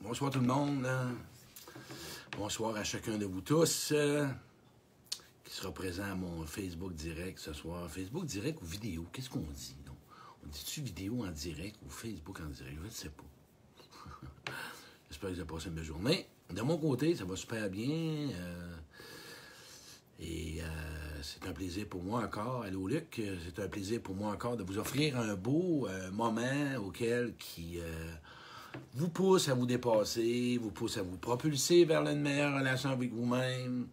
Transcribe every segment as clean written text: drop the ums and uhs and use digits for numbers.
Bonsoir tout le monde. Bonsoir à chacun de vous tous qui sera présent à mon Facebook direct ce soir. Facebook direct ou vidéo? Qu'est-ce qu'on dit? Non? On dit-tu vidéo en direct ou Facebook en direct? Je ne sais pas. J'espère que vous avez passé une belle journée. De mon côté, ça va super bien. C'est un plaisir pour moi encore. Allô Luc, c'est un plaisir pour moi encore de vous offrir un beau moment auquel qui vous pousse à vous dépasser, vous pousse à vous propulser vers une meilleure relation avec vous-même.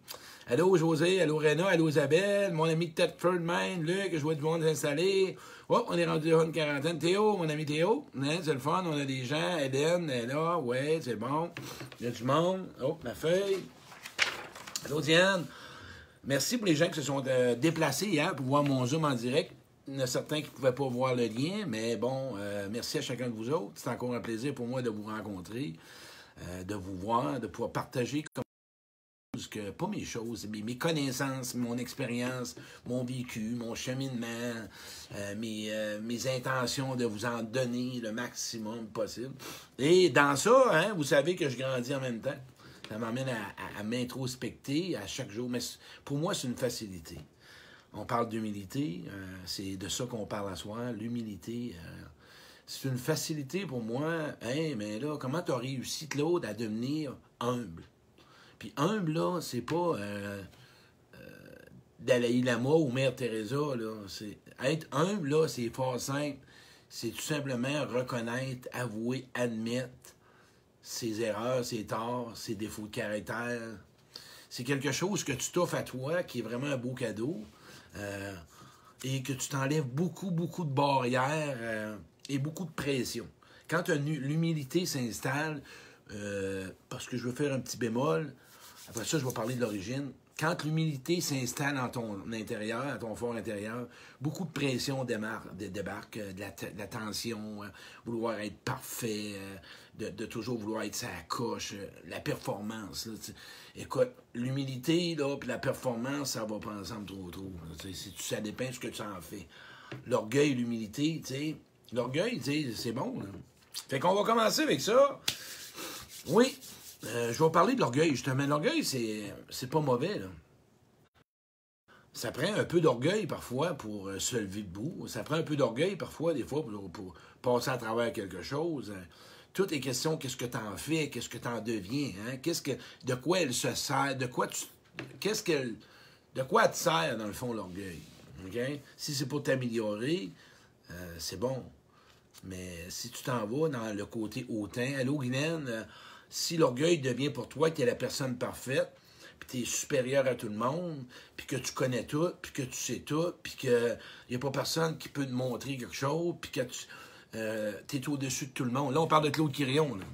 Allô José, allô Réna, allô Isabelle, mon ami Tedford Maine, Luc, je vois du monde s'installer. Oh, on est rendu à une quarantaine. Théo, mon ami Théo, hein, c'est le fun, on a des gens. Eden est là, ouais, c'est bon. Il y a du monde. Oh, ma feuille. Allô Diane. Merci pour les gens qui se sont déplacés hier pour voir mon Zoom en direct. Il y en a certains qui ne pouvaient pas voir le lien, mais bon, merci à chacun de vous autres. C'est encore un plaisir pour moi de vous rencontrer, de vous voir, de pouvoir partager comme que, pas mes choses, mais mes connaissances, mon expérience, mon vécu, mon cheminement, mes intentions de vous en donner le maximum possible. Et dans ça, hein, vous savez que je grandis en même temps. Ça m'amène à m'introspecter à chaque jour. Mais pour moi, c'est une facilité. On parle d'humilité. C'est de ça qu'on parle à soi. L'humilité, c'est une facilité pour moi. Hey, mais là, comment tu as réussi, Claude, à devenir humble? Puis humble, là, c'est pas Dalai Lama ou Mère Teresa. Là. Être humble, là, c'est fort simple. C'est tout simplement reconnaître, avouer, admettre ses erreurs, ses torts, ses défauts de caractère. C'est quelque chose que tu t'offres à toi, qui est vraiment un beau cadeau, et que tu t'enlèves beaucoup, beaucoup de barrières et beaucoup de pression. Quand l'humilité s'installe, parce que je veux faire un petit bémol, après ça, je vais parler de l'origine. Quand l'humilité s'installe dans ton intérieur, à ton fort intérieur, beaucoup de pression débarque, de la tension, vouloir être parfait, de toujours vouloir être sa coche, la performance. Là, écoute, l'humilité puis la performance, ça va pas ensemble trop. Ça dépend de ce que tu en fais. L'orgueil, l'humilité, tu sais, l'orgueil, tu sais, c'est bon. Là. Fait qu'on va commencer avec ça. Oui. Je vais parler de l'orgueil, justement. L'orgueil, c'est pas mauvais, là. Ça prend un peu d'orgueil, parfois, pour se lever debout. Ça prend un peu d'orgueil, parfois, des fois, pour passer à travers quelque chose. Tout est question, qu'est-ce que tu en fais, qu'est-ce que tu en deviens, hein? De quoi elle se sert, de quoi elle te sert, dans le fond, l'orgueil. Okay? Si c'est pour t'améliorer, c'est bon. Mais si tu t'en vas dans le côté hautain, allô, Guylaine, si l'orgueil devient pour toi que tu es la personne parfaite, puis tu es supérieur à tout le monde, puis que tu connais tout, puis que tu sais tout, puis qu'il n'y a pas personne qui peut te montrer quelque chose, puis que tu es au-dessus de tout le monde. Là, on parle de Claude Quirion. Là.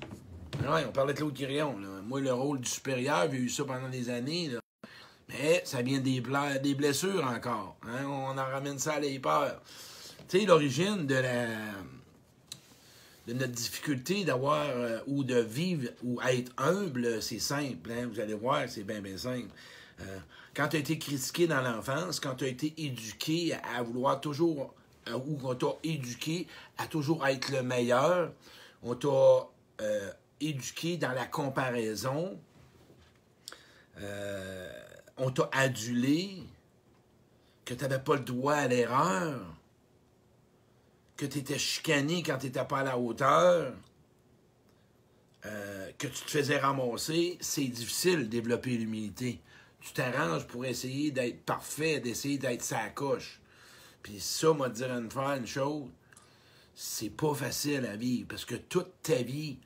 Oui, on parle de Claude Quirion. Là. Moi, le rôle du supérieur, j'ai eu ça pendant des années. Là. Mais ça vient des blessures encore. Hein? On en ramène ça à les peurs. Tu sais, l'origine de notre difficulté d'avoir ou de vivre ou être humble, c'est simple. Hein? Vous allez voir, c'est bien, bien simple. Quand tu as été critiqué dans l'enfance, quand tu as été éduqué à vouloir toujours, ou qu'on t'a éduqué à toujours être le meilleur, on t'a éduqué dans la comparaison, on t'a adulé, que tu n'avais pas le droit à l'erreur, que tu étais chicané quand tu n'étais pas à la hauteur, que tu te faisais ramasser, c'est difficile de développer l'humilité. Tu t'arranges pour essayer d'être parfait, d'essayer d'être sa coche. Puis ça, m'a dire une chose, c'est pas facile à vivre, parce que toute ta vie,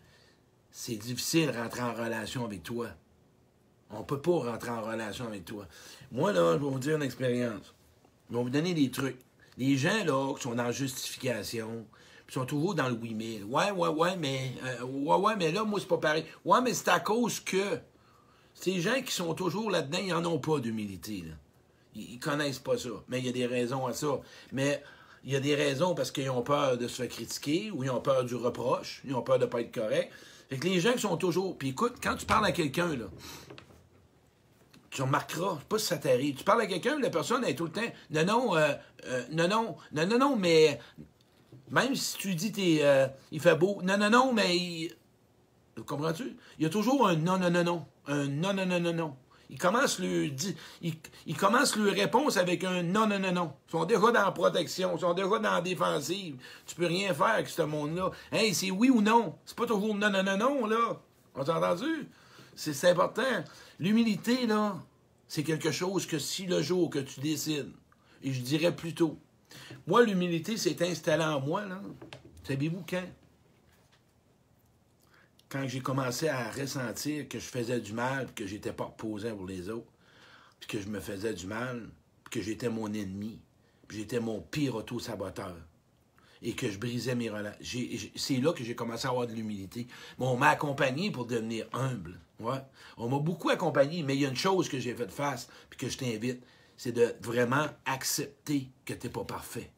c'est difficile de rentrer en relation avec toi. On peut pas rentrer en relation avec toi. Moi, là, je vais vous dire une expérience. Je vais vous donner des trucs. Les gens, là, qui sont dans la justification, qui sont toujours dans le oui, mais. Ouais, mais là, moi, c'est pas pareil. Ouais, mais c'est à cause que ces gens qui sont toujours là-dedans, ils n'en ont pas d'humilité, là. Ils connaissent pas ça. Mais il y a des raisons à ça. Mais il y a des raisons parce qu'ils ont peur de se faire critiquer ou ils ont peur du reproche, ils ont peur de pas être corrects. Fait que les gens qui sont toujours... Puis écoute, quand tu parles à quelqu'un, là, tu remarqueras, je sais pas si ça t'arrive. Tu parles à quelqu'un, la personne est tout le temps. Non, mais même si tu dis il fait beau. Non, mais Comprends-tu? Il y a toujours un non, non, non, non. Un non, non, non, non, non. Il commence le réponse avec un non, non, non, non. Ils sont déjà dans la protection, ils sont déjà dans la défensive. Tu peux rien faire avec ce monde-là. Hey, c'est oui ou non. C'est pas toujours non, non, non, non, là. On t'a entendu? C'est important. L'humilité, là, c'est quelque chose que si le jour que tu décides, et je dirais plutôt, moi, l'humilité s'est installée en moi, là. Savez-vous quand? Quand j'ai commencé à ressentir que je faisais du mal, puis que j'étais pas reposant pour les autres, puis que je me faisais du mal, puis que j'étais mon ennemi, puis j'étais mon pire auto-saboteur, et que je brisais mes relations. C'est là que j'ai commencé à avoir de l'humilité. Mais on m'a accompagné pour devenir humble. Ouais. On m'a beaucoup accompagné, mais il y a une chose que j'ai fait face, puis que je t'invite, c'est de vraiment accepter que tu n'es pas parfait.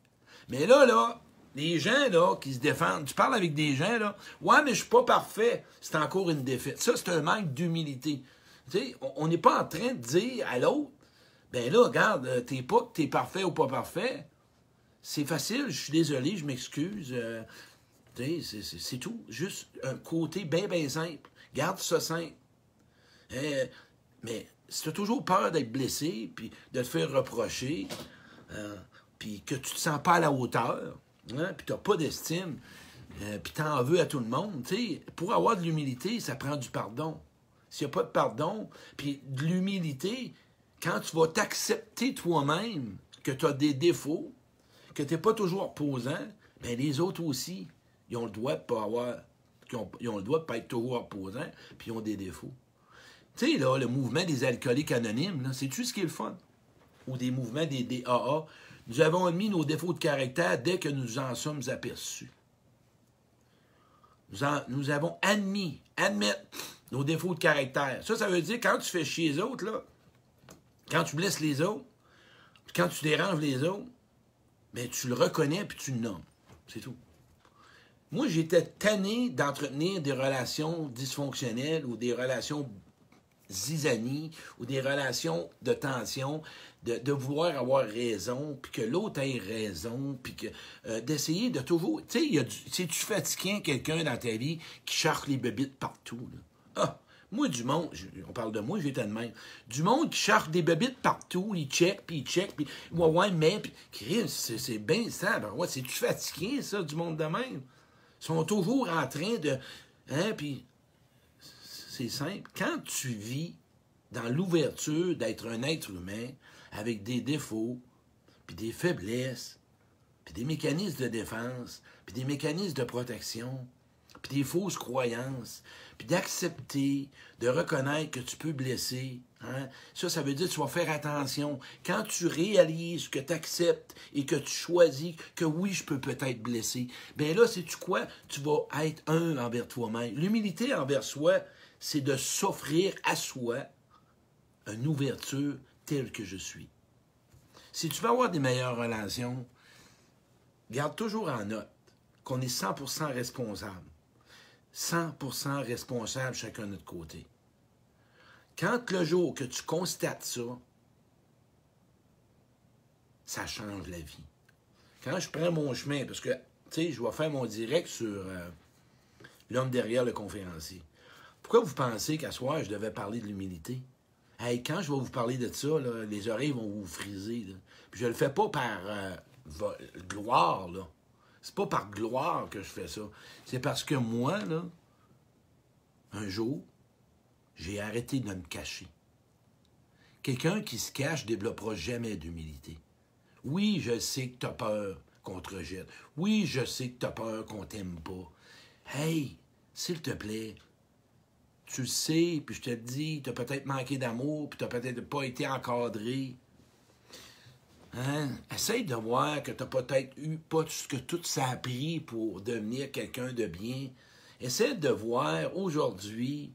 Mais là, les gens, là, qui se défendent, tu parles avec des gens, là, ouais, mais je suis pas parfait, c'est encore une défaite. Ça, c'est un manque d'humilité. Tu sais, on n'est pas en train de dire à l'autre, ben là, regarde, t'es parfait ou pas parfait. C'est facile, je suis désolé, je m'excuse. Tu sais, c'est tout. Juste un côté bien, bien simple. Garde ça simple. Mais si tu as toujours peur d'être blessé, puis de te faire reprocher, puis que tu te sens pas à la hauteur, hein, puis tu n'as pas d'estime, puis tu en veux à tout le monde, tu sais, pour avoir de l'humilité, ça prend du pardon. S'il n'y a pas de pardon, puis de l'humilité, quand tu vas t'accepter toi-même que tu as des défauts, que tu n'es pas toujours reposant, bien les autres aussi, ils ont le droit de pas avoir, ils ont le droit de pas être toujours reposants, puis ils ont des défauts. Tu sais, là, le mouvement des alcooliques anonymes, là, sais-tu ce qui est le fun? Ou des mouvements des DAA. Nous avons admis nos défauts de caractère dès que nous en sommes aperçus. Nous avons admettre nos défauts de caractère. Ça veut dire quand tu fais chier les autres, là, quand tu blesses les autres, quand tu déranges les autres, bien, tu le reconnais puis tu le nommes. C'est tout. Moi, j'étais tanné d'entretenir des relations dysfonctionnelles ou des relations zizanie ou des relations de tension, de vouloir avoir raison, puis que l'autre ait raison, puis que d'essayer de toujours... Tu sais, c'est-tu fatiguant quelqu'un dans ta vie qui cherche les bébites partout, là? Ah! Moi, du monde, on parle de moi, j'étais de même. Du monde qui cherche des bébites partout, il check, puis puis ouais, mais, puis c'est bien ça. Ben ouais, c'est-tu fatiguant, ça, du monde de même? Ils sont toujours en train de... Hein, puis... C'est simple. Quand tu vis dans l'ouverture d'être un être humain avec des défauts, puis des faiblesses, puis des mécanismes de défense, puis des mécanismes de protection, puis des fausses croyances, puis d'accepter, de reconnaître que tu peux blesser, hein? Ça veut dire que tu vas faire attention. Quand tu réalises que tu acceptes et que tu choisis que oui, je peux peut-être blesser, bien là, sais-tu quoi? Tu vas être un envers toi-même. L'humilité envers soi, c'est de s'offrir à soi une ouverture telle que je suis. Si tu veux avoir des meilleures relations, garde toujours en note qu'on est 100% responsable. 100% responsable chacun de notre côté. Quand le jour que tu constates ça, ça change la vie. Quand je prends mon chemin, parce que, tu sais, je vais faire mon direct sur l'homme derrière le conférencier. Pourquoi vous pensez qu'à soir, je devais parler de l'humilité? Hey, quand je vais vous parler de ça, là, les oreilles vont vous friser. Là. Puis je le fais pas par gloire, là. C'est pas par gloire que je fais ça. C'est parce que moi, là, un jour, j'ai arrêté de me cacher. Quelqu'un qui se cache ne développera jamais d'humilité. Oui, je sais que tu as peur qu'on te rejette. Oui, je sais que tu as peur qu'on t'aime pas. Hey, s'il te plaît, tu le sais, puis je te le dis, tu as peut-être manqué d'amour, puis tu n'as peut-être pas été encadré. Hein? Essaye de voir que tu n'as peut-être eu pas ce que tout ça a pris pour devenir quelqu'un de bien. Essaye de voir aujourd'hui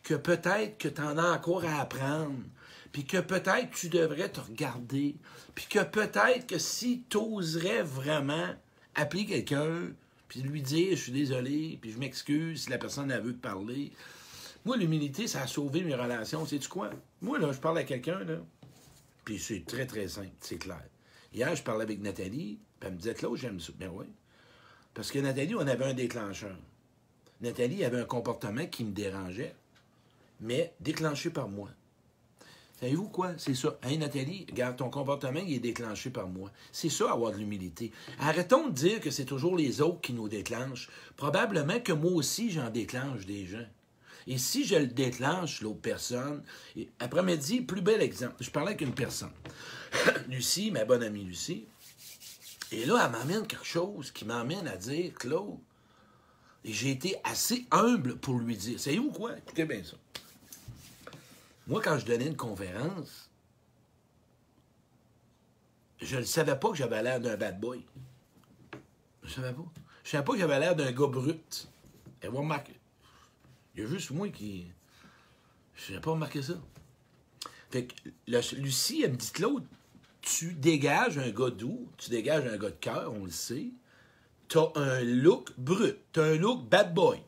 que peut-être que tu en as encore à apprendre, puis que peut-être tu devrais te regarder, puis que peut-être que si tu oserais vraiment appeler quelqu'un, puis lui dire « je suis désolé, puis je m'excuse si la personne a veut te parler », moi, l'humilité, ça a sauvé mes relations. Sais-tu quoi? Moi, là, je parle à quelqu'un, là, puis c'est très, très simple, c'est clair. Hier, je parlais avec Nathalie, puis elle me disait, Claude, j'aime ça. Ben oui. Parce que Nathalie, on avait un déclencheur. Nathalie avait un comportement qui me dérangeait, mais déclenché par moi. Savez-vous quoi? C'est ça. Hey Nathalie, regarde, ton comportement, il est déclenché par moi. C'est ça, avoir de l'humilité. Arrêtons de dire que c'est toujours les autres qui nous déclenchent. Probablement que moi aussi, j'en déclenche des gens. Et si je le déclenche, l'autre personne, après-midi, plus bel exemple. Je parlais avec une personne. Lucie, ma bonne amie Lucie. Et là, elle m'amène quelque chose qui m'amène à dire, Claude, et j'ai été assez humble pour lui dire. Savez-vous quoi? Écoutez bien ça. Moi, quand je donnais une conférence, je ne savais pas que j'avais l'air d'un bad boy. Je ne savais pas. Je ne savais pas que j'avais l'air d'un gars brut. Elle va remarquer. Il y a juste moi qui... Je n'ai pas remarqué ça. Fait que Lucie, elle me dit, Claude, tu dégages un gars doux, tu dégages un gars de cœur, on le sait. T'as un look brut, t'as un look bad boy.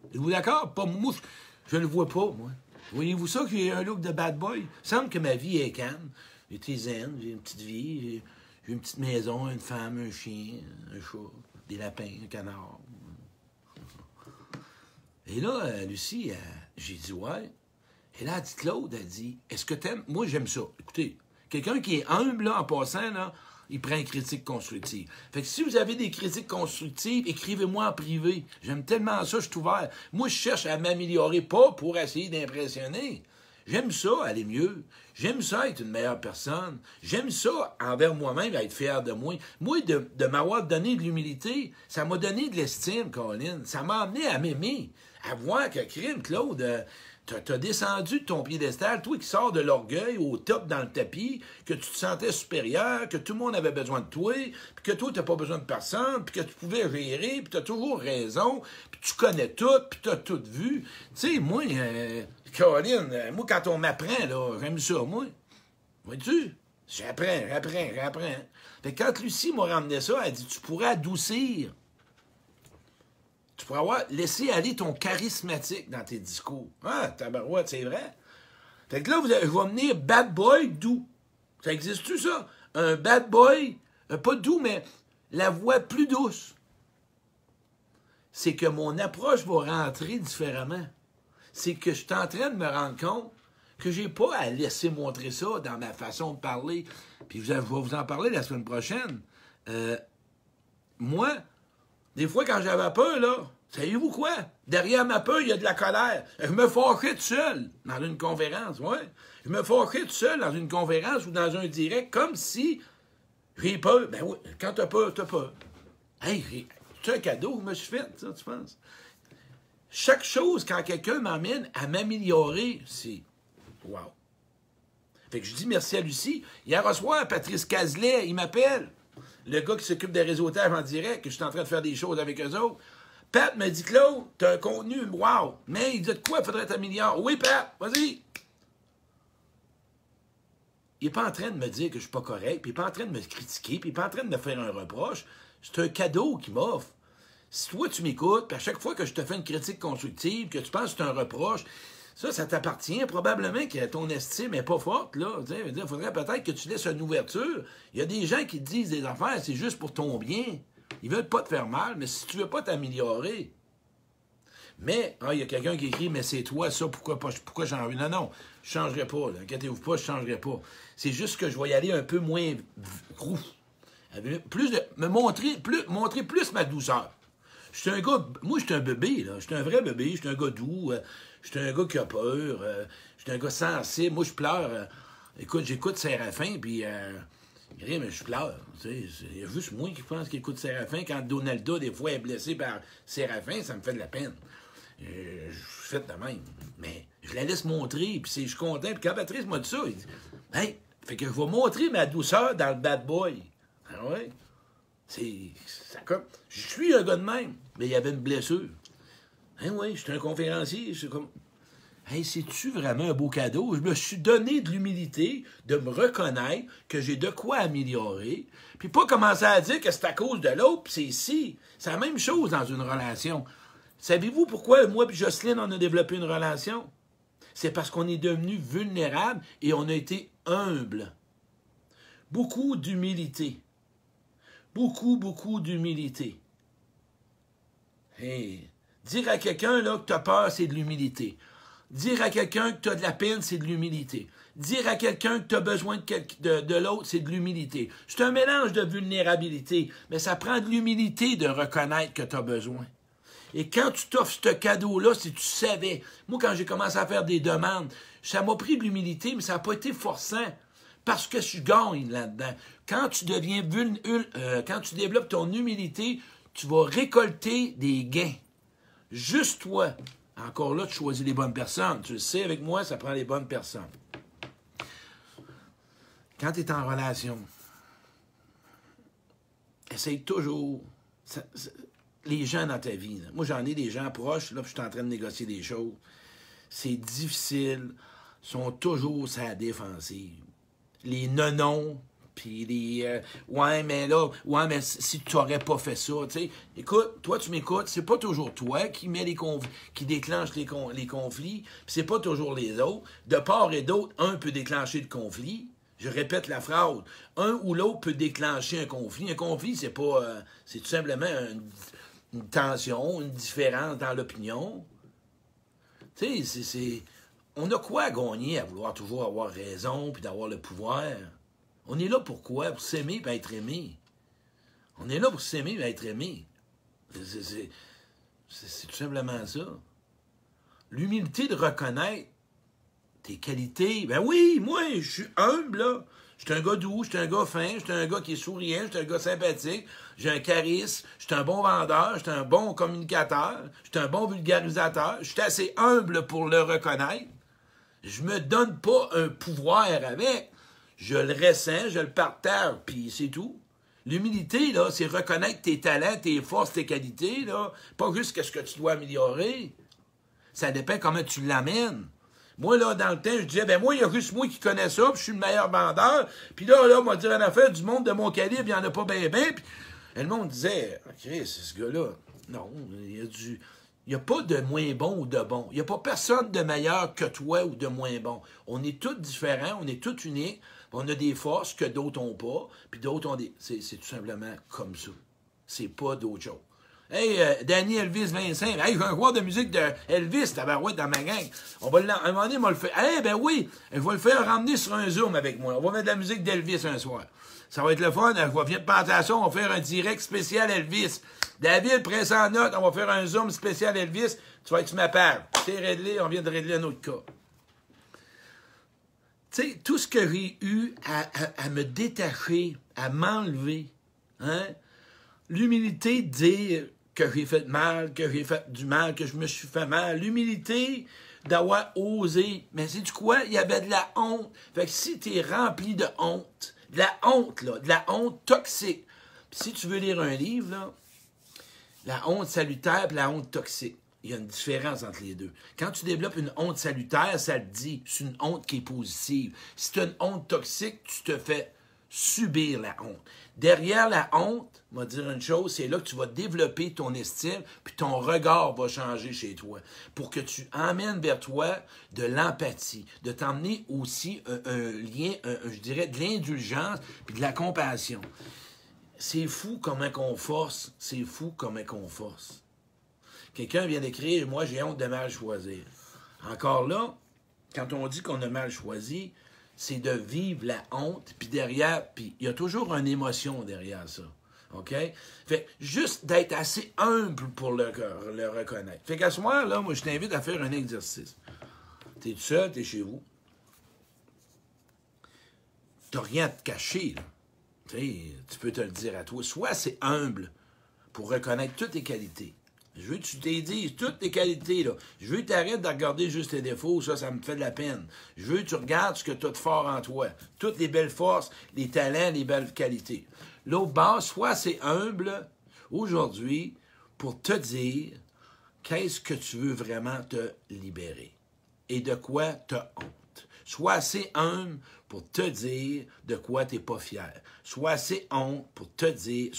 Êtes-vous d'accord? Pas moi, je ne le vois pas, moi. Voyez-vous ça, que j'ai un look de bad boy? Il semble que ma vie est calme. J'ai été zen, j'ai une petite vie, j'ai une petite maison, une femme, un chien, un chat, des lapins, un canard. Et là, Lucie, j'ai dit, ouais. Et là, elle dit, Claude, elle dit, est-ce que t'aimes? Moi, j'aime ça. Écoutez, quelqu'un qui est humble, là, en passant, là, il prend une critique constructive. Fait que si vous avez des critiques constructives, écrivez-moi en privé. J'aime tellement ça, je suis ouvert. Moi, je cherche à m'améliorer, pas pour essayer d'impressionner. J'aime ça, aller mieux. J'aime ça, être une meilleure personne. J'aime ça, envers moi-même, être fier de moi. Moi, de m'avoir donné de l'humilité, ça m'a donné de l'estime, Colin. Ça m'a amené à m'aimer, à voir que, crime, Claude... T'as descendu de ton piédestal, toi qui sors de l'orgueil au top dans le tapis, que tu te sentais supérieur, que tout le monde avait besoin de toi, puis que toi, t'as pas besoin de personne, puis que tu pouvais gérer, puis t'as toujours raison, puis tu connais tout, puis t'as tout vu. Tu sais, moi, Caroline, moi, quand on m'apprend, là, j'aime ça, moi. Vois-tu? J'apprends. Fait que quand Lucie m'a ramené ça, elle dit, tu pourrais adoucir. Tu pourrais laisser aller ton charismatique dans tes discours. Ah, tabarouette, c'est vrai. Fait que là, je vais venir bad boy doux. Ça existe-tu, ça? Un bad boy, pas doux, mais la voix plus douce. C'est que mon approche va rentrer différemment. C'est que je suis en train de me rendre compte que j'ai pas à laisser montrer ça dans ma façon de parler. Puis je vais vous en parler la semaine prochaine. Moi, des fois, quand j'avais peur, là, savez-vous quoi? Derrière ma peur, il y a de la colère. Je me fâchais tout seul dans une conférence, ouais. Je me fâchais tout seul dans une conférence ou dans un direct, comme si j'ai peur. Ben oui, quand t'as peur, t'as peur. Hey, c'est un cadeau que je me suis fait, ça, tu penses? Chaque chose, quand quelqu'un m'amène à m'améliorer, c'est wow. Fait que je dis merci à Lucie. Hier soir, Patrice Cazelet, il m'appelle. Le gars qui s'occupe des réseautages en direct, que je suis en train de faire des choses avec eux autres. Pat me dit, Claude, t'as un contenu, wow. Mais il dit de quoi faudrait t'améliorer? Oui, Pat, vas-y. Il n'est pas en train de me dire que je suis pas correct, puis il n'est pas en train de me critiquer, puis il n'est pas en train de me faire un reproche. C'est un cadeau qu'il m'offre. Si toi, tu m'écoutes, puis à chaque fois que je te fais une critique constructive, que tu penses que c'est un reproche, ça t'appartient. Probablement que ton estime n'est pas forte, là. Il faudrait peut-être que tu laisses une ouverture. Il y a des gens qui te disent des affaires, c'est juste pour ton bien. Ils veulent pas te faire mal, mais si tu veux pas t'améliorer. Mais, il y a quelqu'un qui écrit, mais c'est toi, ça, pourquoi j'en veux? Non, je changerai pas, là. Inquiétez-vous pas, je changerai pas. C'est juste que je vais y aller un peu moins roux. Montrer plus ma douceur. Je suis un gars, moi, je suis un bébé, là. Je suis un vrai bébé, je suis un gars doux, je suis un gars qui a peur, je suis un gars sensible. Moi, je pleure. Écoute, j'écoute Séraphin, puis mais je pleure. Il y a juste moi qui pense qu'il écoute Séraphin. Quand Donalda, des fois, est blessé par Séraphin, ça me fait de la peine. Je fais de même. Mais je la laisse montrer, puis je suis content. Puis quand Patrice m'a dit ça, il dit, hey, fait que je vais montrer ma douceur dans le bad boy. Ah ouais? Je suis un gars de même, mais il y avait une blessure. Hein, oui, je suis un conférencier, je suis comme... Hey, c'est-tu vraiment un beau cadeau? Je me suis donné de l'humilité de me reconnaître que j'ai de quoi améliorer, puis pas commencer à dire que c'est à cause de l'autre, puis c'est ici. C'est la même chose dans une relation. Savez-vous pourquoi moi et Jocelyne, on a développé une relation? C'est parce qu'on est devenu vulnérable et on a été humble. Beaucoup d'humilité. Beaucoup d'humilité. Hey, Dire à quelqu'un là, que tu as peur, c'est de l'humilité. Dire à quelqu'un que tu as de la peine, c'est de l'humilité. Dire à quelqu'un que tu as besoin de l'autre, c'est de l'humilité. C'est un mélange de vulnérabilité, mais ça prend de l'humilité de reconnaître que tu as besoin. Et quand tu t'offres ce cadeau-là, si tu savais, moi quand j'ai commencé à faire des demandes, ça m'a pris de l'humilité, mais ça n'a pas été forçant, parce que je gagne là-dedans. Quand tu deviens quand tu développes ton humilité, tu vas récolter des gains. Juste toi. Encore là, tu choisis les bonnes personnes. Tu le sais, avec moi, ça prend les bonnes personnes. Quand tu es en relation, essaye toujours... les gens dans ta vie. Là. Moi, j'en ai des gens proches, là, puis je suis en train de négocier des choses. C'est difficile. Ils sont toujours sur la défensive. Les non-non, puis les... ouais, mais si tu n'aurais pas fait ça, tu sais. Écoute, toi, tu m'écoutes, c'est pas toujours toi qui met qui déclenche les conflits, puis c'est pas toujours les autres. De part et d'autre, un peut déclencher le conflit. Je répète la phrase. Un ou l'autre peut déclencher un conflit. Un conflit, c'est pas... c'est tout simplement une tension, une différence dans l'opinion. Tu sais, on a quoi à gagner à vouloir toujours avoir raison puis d'avoir le pouvoir? On est là pour quoi? Pour s'aimer et être aimé. On est là pour s'aimer et être aimé. C'est tout simplement ça. L'humilité de reconnaître tes qualités. Ben oui, moi, je suis humble, là. Je suis un gars doux, je suis un gars fin, je suis un gars qui est souriant, je suis un gars sympathique, j'ai un charisme, je suis un bon vendeur, je suis un bon communicateur, je suis un bon vulgarisateur, je suis assez humble pour le reconnaître. Je me donne pas un pouvoir avec. Je le ressens, je le partage, puis c'est tout. L'humilité, là, c'est reconnaître tes talents, tes forces, tes qualités, là. Pas juste ce que tu dois améliorer. Ça dépend comment tu l'amènes. Moi, là, dans le temps, je disais, ben moi, il y a juste moi qui connais ça, puis je suis le meilleur vendeur. Puis là, moi, dire en affaire, du monde de mon calibre, il n'y en a pas bien, puis le monde disait, OK, c'est ce gars-là. Non, il n'y a pas de moins bon ou de bon. Il n'y a pas personne de meilleur que toi ou de moins bon. On est tous différents, on est tous uniques. On a des forces que d'autres n'ont pas, puis d'autres ont des... C'est tout simplement comme ça. C'est pas d'autre chose. Hey, Danny Elvis Vincent, hey, j'ai un joueur de musique de Elvis, tabarouette dans ma gang. On va un moment donné, on va le faire. Hey, ben oui, je vais le faire ramener sur un Zoom avec moi. On va mettre de la musique d'Elvis un soir. Ça va être le fun. Je vais venir penser à ça. On va faire un direct spécial Elvis. David, presse en note. On va faire un Zoom spécial Elvis. Tu vas être sur ma page. C'est réglé. On vient de régler un autre cas. Tu sais, tout ce que j'ai eu à me détacher, à m'enlever, hein? L'humilité de dire que j'ai fait mal, que j'ai fait du mal, que je me suis fait mal. L'humilité d'avoir osé. Mais c'est du quoi? Il y avait de la honte. Fait que si tu es rempli de honte, de la honte, là, de la honte toxique. Puis si tu veux lire un livre, là, la honte salutaire et la honte toxique. Il y a une différence entre les deux. Quand tu développes une honte salutaire, ça te dit, c'est une honte qui est positive. Si tu as une honte toxique, tu te fais subir la honte. Derrière la honte, on va dire une chose, c'est là que tu vas développer ton estime, puis ton regard va changer chez toi, pour que tu emmènes vers toi de l'empathie, de t'emmener aussi un lien, je dirais, de l'indulgence, puis de la compassion. C'est fou comment qu'on force, c'est fou comment qu'on force. Quelqu'un vient d'écrire « Moi, j'ai honte de mal choisir ». Encore là, quand on dit qu'on a mal choisi, c'est de vivre la honte, puis derrière, puis il y a toujours une émotion derrière ça. OK? Fait juste d'être assez humble pour le reconnaître. Fait qu'à ce moment-là, moi, je t'invite à faire un exercice. T'es tout seul, t'es chez vous. T'as rien à te cacher, là. Tu peux te le dire à toi. Sois assez humble pour reconnaître toutes tes qualités. Je veux que tu t'aies dit toutes tes qualités, là. Je veux que tu arrêtes de regarder juste tes défauts, ça me fait de la peine. Je veux que tu regardes ce que tu as de fort en toi. Toutes les belles forces, les talents, les belles qualités. L'autre base, sois assez humble aujourd'hui pour te dire qu'est-ce que tu veux vraiment te libérer et de quoi tu as honte. Sois assez humble pour te dire de quoi tu n'es pas fier. Sois assez humble pour te dire,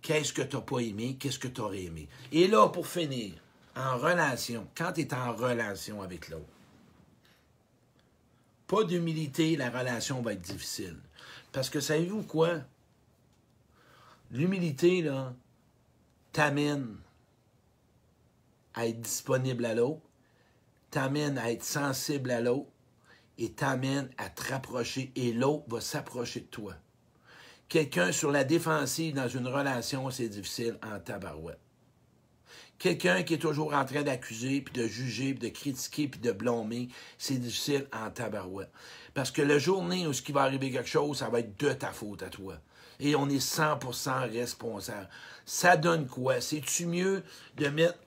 qu'est-ce que tu n'as pas aimé, qu'est-ce que tu aurais aimé. Et là, pour finir, en relation, quand tu es en relation avec l'autre, pas d'humilité, la relation va être difficile. Parce que savez-vous quoi? L'humilité, là, t'amène à être disponible à l'autre, t'amène à être sensible à l'autre et t'amène à te rapprocher et l'autre va s'approcher de toi. Quelqu'un sur la défensive dans une relation, c'est difficile en tabarouette. Quelqu'un qui est toujours en train d'accuser, puis de juger, puis de critiquer, puis de blâmer, c'est difficile en tabarouette. Parce que la journée où ce qui va arriver quelque chose, ça va être de ta faute à toi. Et on est 100% responsable. Ça donne quoi? C'est-tu mieux de mettre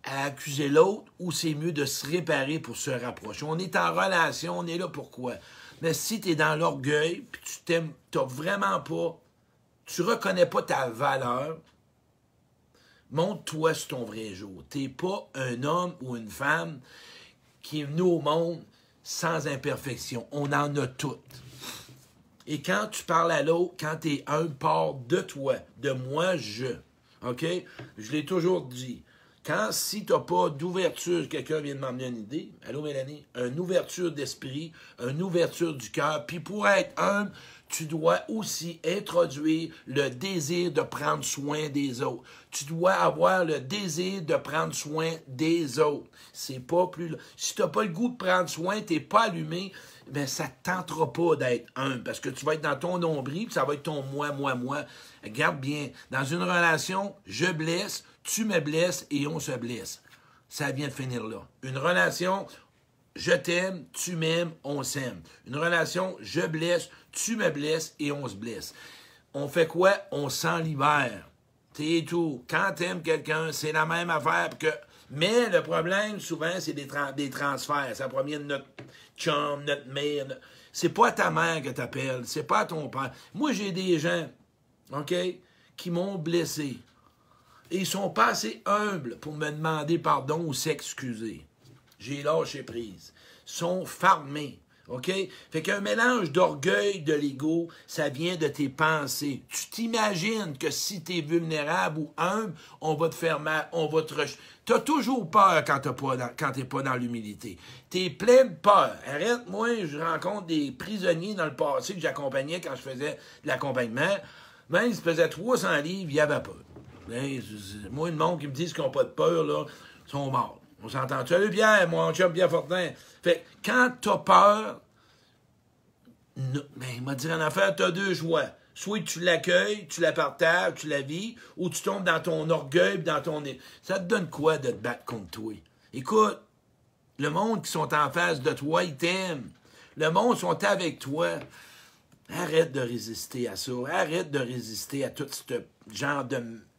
à accuser l'autre ou c'est mieux de se réparer pour se rapprocher? On est en relation, on est là pourquoi? Mais si tu es dans l'orgueil, puis tu t'aimes, t'as vraiment pas, tu reconnais pas ta valeur, montre-toi sur ton vrai jour. Tu n'es pas un homme ou une femme qui est venu au monde sans imperfection. On en a toutes. Et quand tu parles à l'autre, quand tu es un part de toi, de moi, je. OK? Je l'ai toujours dit. Si tu n'as pas d'ouverture, quelqu'un vient de m'emmener une idée. Allô, Mélanie? Une ouverture d'esprit, une ouverture du cœur. Puis pour être humble, tu dois aussi introduire le désir de prendre soin des autres. Tu dois avoir le désir de prendre soin des autres. C'est pas plus... Si tu n'as pas le goût de prendre soin, tu n'es pas allumé, bien, ça ne te tentera pas d'être humble parce que tu vas être dans ton nombril, puis ça va être ton moi, moi, moi. Regarde bien, dans une relation, je blesse, tu me blesses et on se blesse. Ça vient de finir là. Une relation, je t'aime, tu m'aimes, on s'aime. Une relation, je blesse, tu me blesses et on se blesse. On fait quoi? On s'en libère. C'est tout. Quand t'aimes quelqu'un, c'est la même affaire que... Mais le problème, souvent, c'est des transferts. Ça provient de notre chum, notre mère. C'est pas ta mère que t'appelles, c'est pas ton père. Moi, j'ai des gens, OK, qui m'ont blessé. Et ils sont pas assez humbles pour me demander pardon ou s'excuser. J'ai lâché prise. Ils sont farmés. OK? Fait qu'un mélange d'orgueil, de l'ego, ça vient de tes pensées. Tu t'imagines que si tu es vulnérable ou humble, on va te faire mal, on va te rejeter. Tu as toujours peur quand tu n'es pas dans l'humilité. Tu es plein de peur. Arrête, moi, je rencontre des prisonniers dans le passé que j'accompagnais quand je faisais de l'accompagnement. Même s'ils faisaient 300 livres, il y avait peur. Moi, le monde qui me dit qu'ils n'ont pas de peur, là, sont morts. On s'entend. Tu as eu Pierre, mon chum Pierre Fortin. Fait quand tu as peur, il m'a dit en affaire, tu as deux choix. Soit tu l'accueilles, tu la partages, tu la vis, ou tu tombes dans ton orgueil, dans ton... Ça te donne quoi de te battre contre toi? Écoute, le monde qui sont en face de toi, ils t'aiment. Le monde sont avec toi. Arrête de résister à ça. Arrête de résister à tout ce genre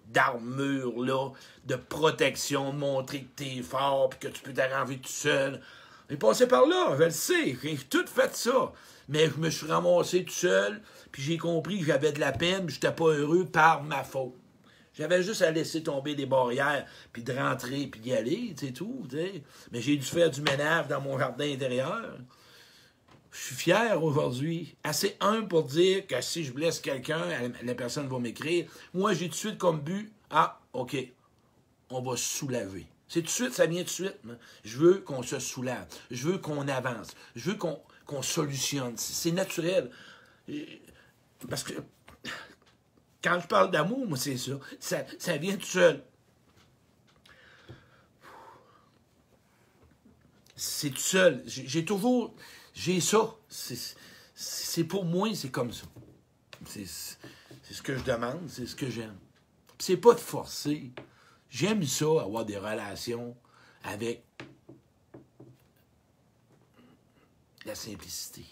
d'armure-là, de protection, de montrer que t'es fort puis que tu peux t'arranger tout seul. J'ai passé par là, je le sais. J'ai tout fait ça. Mais je me suis ramassé tout seul, puis j'ai compris que j'avais de la peine, puis j'étais pas heureux par ma faute. J'avais juste à laisser tomber des barrières, puis de rentrer, puis d'y aller, c'est tout. T'sais. Mais j'ai dû faire du ménage dans mon jardin intérieur. Je suis fier aujourd'hui, assez humble pour dire que si je blesse quelqu'un, la personne va m'écrire. Moi, j'ai tout de suite comme but, OK, on va se soulager. C'est tout de suite, ça vient tout de suite. Hein? Je veux qu'on se soulage. Je veux qu'on avance. Je veux qu'on solutionne. C'est naturel. Parce que quand je parle d'amour, moi, c'est ça. Ça vient tout seul. C'est tout seul. J'ai ça. C'est pour moi, c'est comme ça. C'est ce que je demande, c'est ce que j'aime. C'est pas de forcer. J'aime ça, avoir des relations avec la simplicité.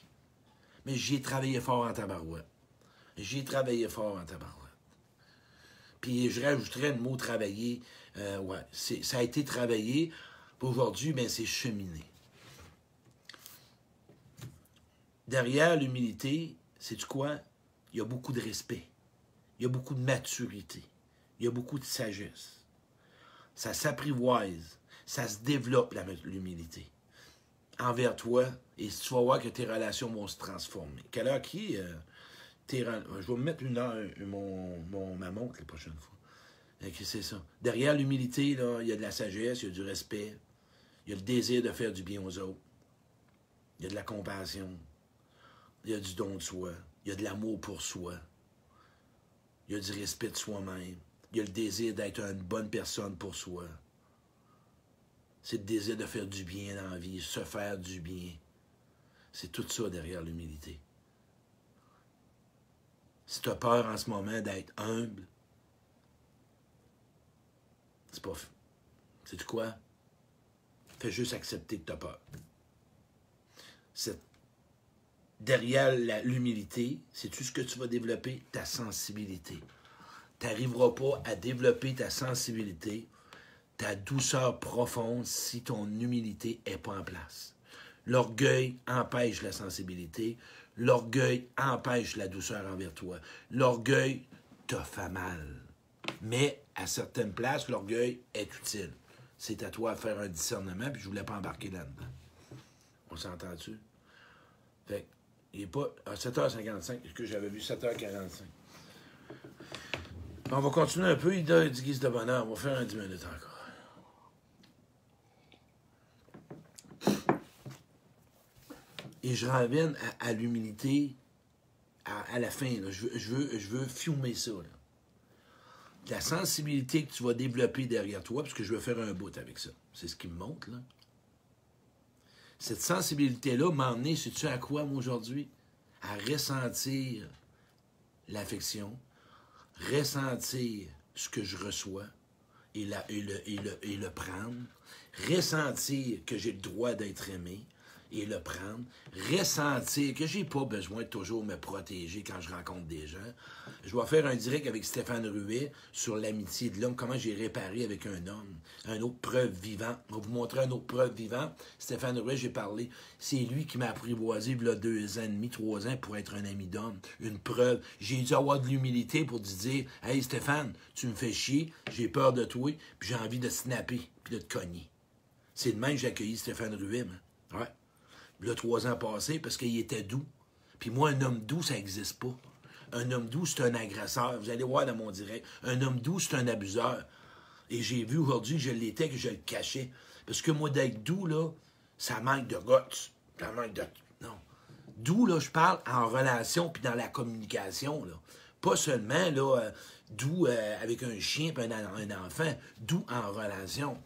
Mais j'ai travaillé fort en tabarouette. Puis je rajouterais le mot travailler. Ça a été travaillé. Aujourd'hui, ben, c'est cheminé. Derrière l'humilité, sais-tu quoi? Il y a beaucoup de respect. Il y a beaucoup de maturité. Il y a beaucoup de sagesse. Ça s'apprivoise. Ça se développe, l'humilité. Envers toi, et tu vas voir que tes relations vont se transformer. Quelle heure qui est? Je vais me mettre ma montre la prochaine fois. C'est ça. Derrière l'humilité, là, il y a de la sagesse, il y a du respect, il y a le désir de faire du bien aux autres, il y a de la compassion, il y a du don de soi, il y a de l'amour pour soi, il y a du respect de soi-même, il y a le désir d'être une bonne personne pour soi. C'est le désir de faire du bien dans la vie, se faire du bien. C'est tout ça derrière l'humilité. Si tu as peur en ce moment d'être humble, c'est pas... Sais-tu quoi? Fais juste accepter que tu as peur. Derrière l'humilité, sais-tu ce que tu vas développer? Ta sensibilité. Tu n'arriveras pas à développer ta sensibilité, ta douceur profonde, si ton humilité n'est pas en place. L'orgueil empêche la sensibilité. L'orgueil empêche la douceur envers toi. L'orgueil te fait mal. Mais à certaines places, l'orgueil est utile. C'est à toi de faire un discernement, puis je ne voulais pas embarquer là-dedans. On s'entend-tu? Fait il n'est pas à 7h55, que j'avais vu 7h45. On va continuer un peu, il dit guise de bonheur. On va faire un 10 minutes encore. Et je reviens à l'humilité à la fin. Là. Je veux fumer ça. Là. La sensibilité que tu vas développer derrière toi, parce que je veux faire un bout avec ça. C'est ce qui me montre, là. Cette sensibilité-là m'a emmené, sais-tu à quoi, moi, aujourd'hui? À ressentir l'affection, ressentir ce que je reçois et le prendre, ressentir que j'ai le droit d'être aimé et le prendre, ressentir que j'ai pas besoin de toujours me protéger quand je rencontre des gens. Je vais faire un direct avec Stéphane Ruet sur l'amitié de l'homme, comment j'ai réparé avec un homme, une autre preuve vivante. Je vais vous montrer une autre preuve vivante. Stéphane Ruet, j'ai parlé, c'est lui qui m'a apprivoisé il y a 2 ans et demi, 3 ans pour être un ami d'homme. Une preuve. J'ai dû avoir de l'humilité pour lui dire « Hey Stéphane, tu me fais chier, j'ai peur de toi, puis j'ai envie de snapper, puis de te cogner. » C'est de même que j'ai accueilli Stéphane Ruet, man. Ouais. Là, 3 ans passés, parce qu'il était doux. Puis moi, un homme doux, ça n'existe pas. Un homme doux, c'est un agresseur. Vous allez voir dans mon direct. Un homme doux, c'est un abuseur. Et j'ai vu aujourd'hui que je l'étais, que je le cachais. Parce que moi, d'être doux, là, ça manque de guts. Ça manque de... Non. Doux, là, je parle en relation puis dans la communication, là. Pas seulement, là, doux avec un chien puis un enfant. Doux en relation.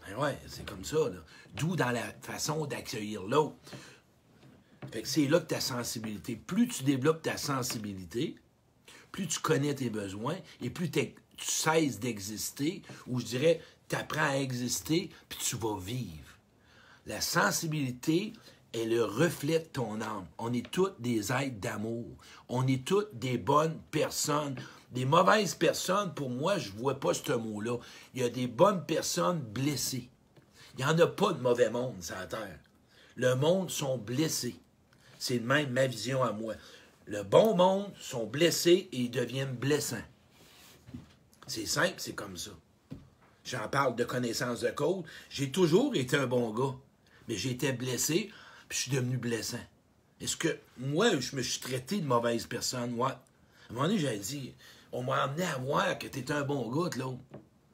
Ben ouais, c'est comme ça, là. Doux dans la façon d'accueillir l'autre. Fait que c'est là que ta sensibilité. Plus tu développes ta sensibilité, plus tu connais tes besoins et plus tu cesses d'exister, ou je dirais, tu apprends à exister, puis tu vas vivre. La sensibilité est le reflet de ton âme. On est tous des êtres d'amour. On est tous des bonnes personnes. Des mauvaises personnes, pour moi, je ne vois pas ce mot-là. Il y a des bonnes personnes blessées. Il n'y en a pas de mauvais monde sur la terre. Le monde sont blessés. C'est de même ma vision à moi. Le bon monde sont blessés et ils deviennent blessants. C'est simple, c'est comme ça. J'en parle de connaissance de cause. J'ai toujours été un bon gars, mais j'ai été blessé, puis je suis devenu blessant. Est-ce que moi, je me suis traité de mauvaise personne? Ouais. À un moment donné, j'avais dit, on m'a amené à voir que tu es un bon gars de l'autre.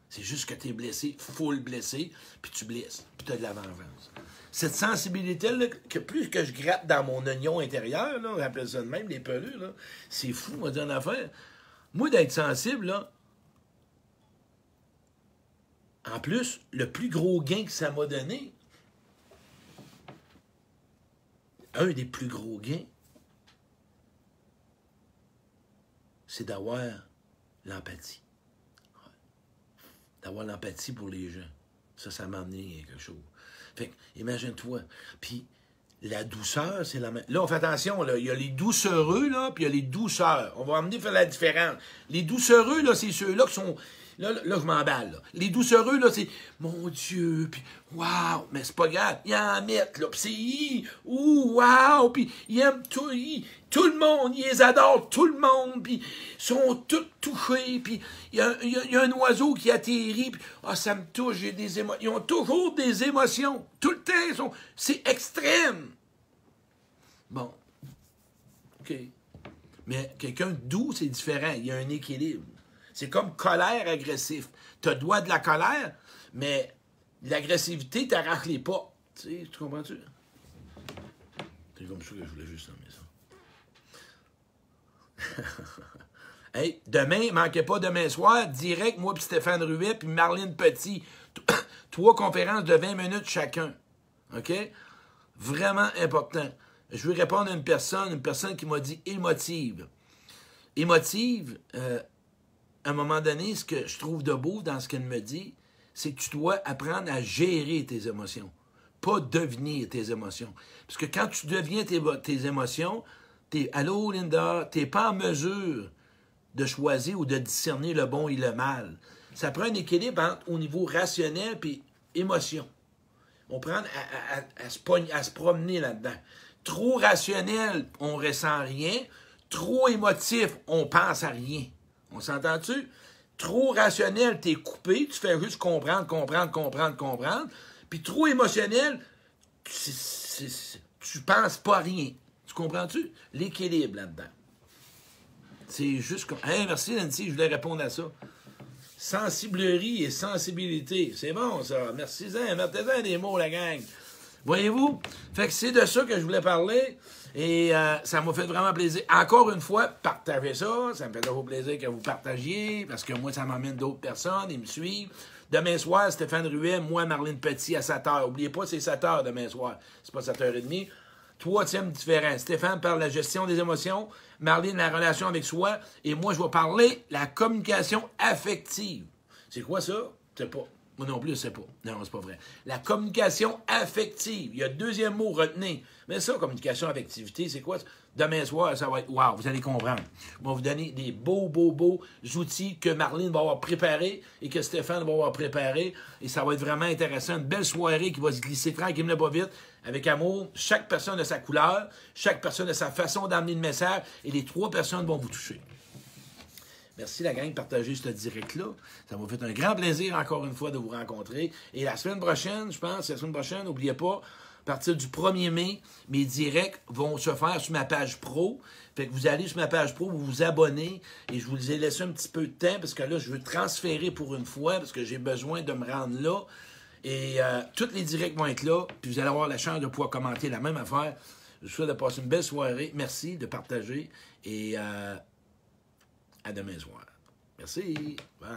C'est juste que tu es blessé, full blessé, puis tu blesses, puis tu as de la vengeance. Cette sensibilité-là, que plus que je gratte dans mon oignon intérieur, là, on appelle ça de même, les pelures, là, c'est fou, on va dire une affaire. Moi, d'être sensible, là, en plus, le plus gros gain que ça m'a donné, un des plus gros gains, c'est d'avoir l'empathie. D'avoir l'empathie pour les gens. Ça m'a amené quelque chose. Fait que, imagine-toi. Puis, la douceur, c'est la même. Là, on fait attention, là. Il y a les doucereux, là, puis il y a les douceurs. On va amener faire la différence. Les doucereux, là, c'est ceux-là qui sont... Là, je m'emballe, là. Les doucereux, là, c'est... Mon Dieu, puis... Waouh! Mais c'est pas grave. Ils en mettent, là. Puis c'est... Ouh, waouh! Puis ils aiment tout... Tout le monde, ils les adorent, tout le monde. Puis ils sont tous touchés. Puis il y a un oiseau qui atterrit. Puis, ça me touche, j'ai des émotions. Ils ont toujours des émotions. Tout le temps, c'est extrême. Bon. OK. Mais quelqu'un de doux, c'est différent. Il y a un équilibre. C'est comme colère agressif. Tu as droit de la colère, mais l'agressivité t'arrache les pas. Tu comprends-tu? C'est comme ça que je voulais juste nommer ça. Hey, demain, manquez pas demain soir, direct, moi puis Stéphane Ruet puis Marlène Petit. 3 conférences de 20 minutes chacun. OK? Vraiment important. Je veux répondre à une personne qui m'a dit émotive. Émotive, à un moment donné, ce que je trouve de beau dans ce qu'elle me dit, c'est que tu dois apprendre à gérer tes émotions, pas devenir tes émotions. Parce que quand tu deviens tes émotions, allô Linda, tu n'es pas en mesure de choisir ou de discerner le bon et le mal. Ça prend un équilibre au niveau rationnel et émotion. On prend à se promener là-dedans. Trop rationnel, on ne ressent rien. Trop émotif, on pense à rien. On s'entend-tu? Trop rationnel, t'es coupé, tu fais juste comprendre. Puis trop émotionnel, tu penses pas à rien. Tu comprends-tu? L'équilibre là-dedans. C'est juste comme... Hey, merci Nancy, je voulais répondre à ça. Sensiblerie et sensibilité. C'est bon, ça. Merci-en. Mettez-en des mots, la gang. Voyez-vous? Fait que c'est de ça que je voulais parler. Et ça m'a fait vraiment plaisir. Encore une fois, partagez ça. Ça me fait toujours plaisir que vous partagiez, parce que moi, ça m'emmène d'autres personnes. Ils me suivent. Demain soir, Stéphane Ruet, moi, Marlène Petit, à 7h. N'oubliez pas, c'est 7h demain soir. C'est pas 7h30. 3 thèmes différents. Stéphane parle de la gestion des émotions, Marlène, la relation avec soi, et moi, je vais parler la communication affective. C'est quoi ça? Je sais pas. Moi non plus, je sais pas. Non, c'est pas vrai. La communication affective. Il y a 2e mot, retenez. Mais ça, communication affectivité, c'est quoi? Demain soir, ça va être wow, vous allez comprendre. Je vais vous donner des beaux outils que Marlène va avoir préparés et que Stéphane va avoir préparés. Et ça va être vraiment intéressant. Une belle soirée qui va se glisser tranquillement pas vite, avec amour. Chaque personne a sa couleur, chaque personne a sa façon d'amener le message et les 3 personnes vont vous toucher. Merci la gang de partager ce direct-là. Ça m'a fait un grand plaisir encore une fois de vous rencontrer. Et la semaine prochaine, je pense, n'oubliez pas, à partir du 1er mai, mes directs vont se faire sur ma page pro. Fait que vous allez sur ma page pro, vous vous abonnez et je vous ai laissé un petit peu de temps parce que là, je veux transférer pour une fois parce que j'ai besoin de me rendre là. Et tous les directs vont être là. Puis vous allez avoir la chance de pouvoir commenter la même affaire. Je vous souhaite de passer une belle soirée. Merci de partager et à demain soir. Merci. Bye.